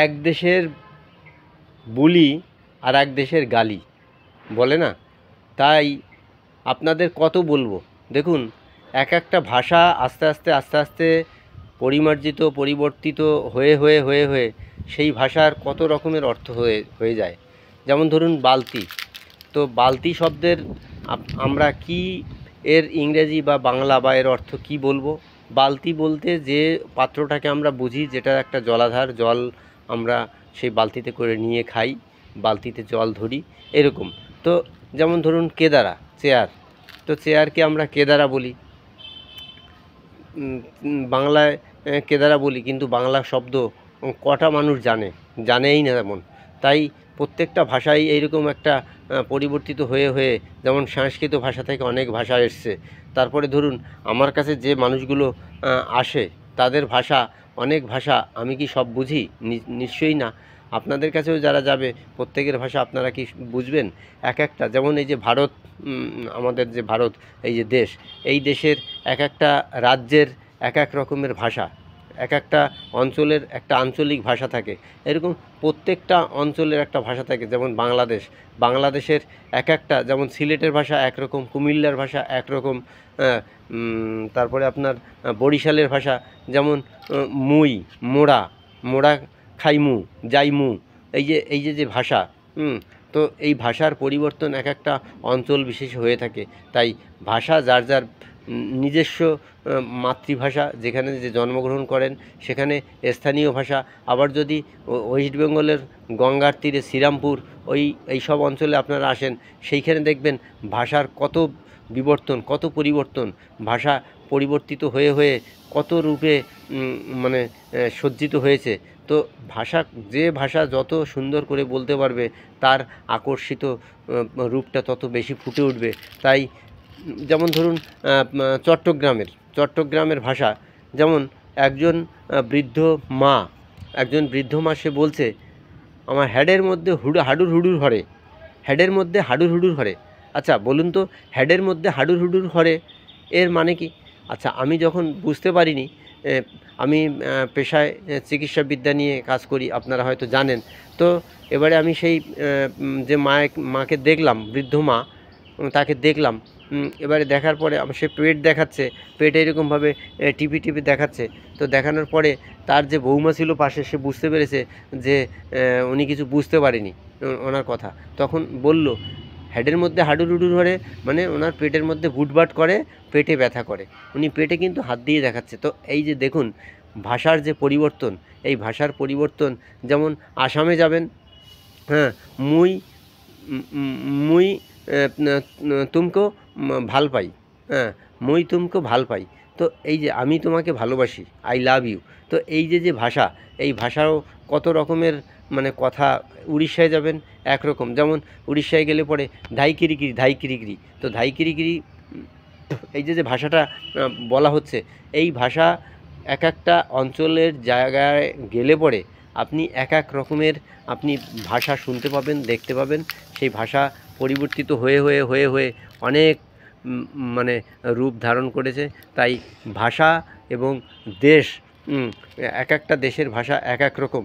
এক দেশের বুলি আর এক দেশের গালি বলে না, তাই আপনাদের কত বলবো। দেখুন, এক একটা ভাষা আস্তে আস্তে আস্তে আস্তে পরিমার্জিত পরিবর্তিত হয়ে হয়ে হয়ে হয়ে সেই ভাষার কত রকমের অর্থ হয়ে যায়। যেমন ধরুন বালতি, তো বালতি শব্দের আমরা কি এর ইংরেজি বা বাংলা বা এর অর্থ কি বলবো। বালতি বলতে যে পাত্রটাকে আমরা বুঝি, যেটা একটা জলাধার, জল আমরা সেই বালতিতে করে নিয়ে খাই, বালতিতে জল ধরি, এরকম। তো যেমন ধরুন কেদারা, চেয়ার, তো চেয়ারকে আমরা কেদারা বলি, বাংলায় কেদারা বলি, কিন্তু বাংলা শব্দ কটা মানুষ জানেই না তেমন। তাই প্রত্যেকটা ভাষাই এইরকম একটা পরিবর্তিত হয়ে হয়ে, যেমন সংস্কৃত ভাষা থেকে অনেক ভাষা এসছে। তারপরে ধরুন আমার কাছে যে মানুষগুলো আসে, তাদের ভাষা, অনেক ভাষা আমি কি সব বুঝি? নিশ্চয়ই না। আপনাদের কাছেও যারা যাবে, প্রত্যেকের ভাষা আপনারা কি বুঝবেন? এক একটা, যেমন এই যে ভারত, আমাদের যে ভারত, এই যে দেশ, এই দেশের এক একটা রাজ্যের এক এক রকমের ভাষা, এক একটা অঞ্চলের একটা আঞ্চলিক ভাষা থাকে। এরকম প্রত্যেকটা অঞ্চলের একটা ভাষা থাকে। যেমন বাংলাদেশের এক একটা, যেমন সিলেটের ভাষা একরকম, কুমিল্লার ভাষা একরকম, তারপরে আপনার বরিশালের ভাষা যেমন মুই, মোড়া, মোড়া খাইমু, যাইমু, এই যে ভাষা, তো এই ভাষার পরিবর্তন এক একটা অঞ্চল বিশেষে হয়ে থাকে। তাই ভাষা যার যার নিজস্ব মাতৃভাষা, যেখানে যে জন্মগ্রহণ করেন সেখানে স্থানীয় ভাষা। আবার যদি ওয়েস্ট বেঙ্গলের গঙ্গার তীরে শ্রীরামপুর, এইসব অঞ্চলে আপনারা আসেন, সেইখানে দেখবেন ভাষার কত বিবর্তন, কত পরিবর্তন, ভাষা পরিবর্তিত হয়ে হয়ে কত রূপে মানে সজ্জিত হয়েছে। তো যে ভাষা যত সুন্দর করে বলতে পারবে, তার আকর্ষিত রূপটা তত বেশি ফুটে উঠবে। তাই যেমন ধরুন চট্টগ্রামের ভাষা, যেমন একজন বৃদ্ধ মা সে বলছে, আমার হেডের মধ্যে হাডুর হুডুর হরে, হেডের মধ্যে হাডুর হুডুর হরে। আচ্ছা বলুন তো, হেডের মধ্যে হাডুর হুডুর হরে এর মানে কি? আচ্ছা, আমি যখন বুঝতে পারিনি, আমি পেশায় চিকিৎসাবিদ্যা নিয়ে কাজ করি, আপনারা হয়তো জানেন। তো এবারে আমি সেই যে মাকে দেখলাম, বৃদ্ধ মা, তাকে দেখলাম, এবারে দেখার পরে আমার সে পেট দেখাচ্ছে, পেটে এরকমভাবে টিপি দেখাচ্ছে। তো দেখানোর পরে তার যে বৌমা ছিল পাশে, সে বুঝতে পেরেছে যে উনি কিছু বুঝতে পারেনি ওনার কথা। তখন বলল, হেডের মধ্যে হাডুর হুডুর হরে মানে ওনার পেটের মধ্যে ভুটভাট করে, পেটে ব্যথা করে। উনি পেটে কিন্তু হাত দিয়ে দেখাচ্ছে। তো এই যে দেখুন ভাষার যে পরিবর্তন, এই ভাষার পরিবর্তন, যেমন আসামে যাবেন, হ্যাঁ, মুই মুই তুমকো ভাল পাই, হ্যাঁ, মুই তুমকো ভাল পাই। তো এই যে আমি তোমাকে ভালোবাসি, আই লাভ ইউ। তো এই যে ভাষা, এই ভাষাও কত রকমের মানে কথা। উড়িষ্যায় যাবেন একরকম, যেমন উড়িষ্যায় গেলে পরে ধাই কিরিকিরি, তো ধাই কিরিকিরি, এই যে ভাষাটা বলা হচ্ছে, এই ভাষা এক একটা অঞ্চলের জায়গায় গেলে পরে আপনি এক এক রকমের আপনি ভাষা শুনতে পাবেন, দেখতে পাবেন। সেই ভাষা পরিবর্তিত হয়ে হয়ে হয়ে হয়ে অনেক মানে রূপ ধারণ করেছে। তাই ভাষা এবং দেশ, এক একটা দেশের ভাষা এক এক রকম।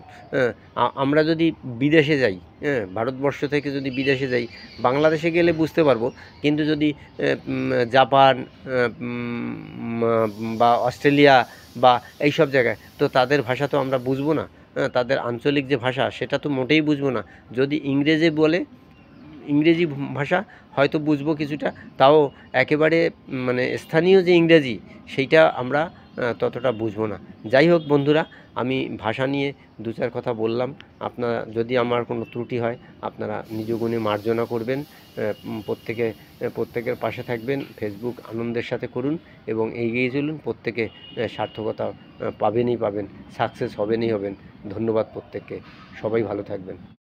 আমরা যদি বিদেশে যাই, ভারতবর্ষ থেকে যদি বিদেশে যাই, বাংলাদেশে গেলে বুঝতে পারবো, কিন্তু যদি জাপান বা অস্ট্রেলিয়া বা এই সব জায়গায়, তো তাদের ভাষা তো আমরা বুঝবো না। তাদের আঞ্চলিক যে ভাষা, সেটা তো মোটেই বুঝবো না। যদি ইংরেজি ভাষা হয়তো বুঝবো কিছুটা, তাও একেবারে মানে স্থানীয় যে ইংরেজি, সেইটা আমরা ততটা বুঝবো না। যাই হোক বন্ধুরা, আমি ভাষা নিয়ে দু চার কথা বললাম। আপনারা যদি আমার কোনো ত্রুটি হয়, আপনারা নিজ গুণে মার্জনা করবেন। প্রত্যেকের পাশে থাকবেন, ফেসবুক আনন্দের সাথে করুন এবং এগিয়ে চলুন। প্রত্যেকে সার্থকতা পাবেন, সাকসেস হবেন। ধন্যবাদ প্রত্যেককে, সবাই ভালো থাকবেন।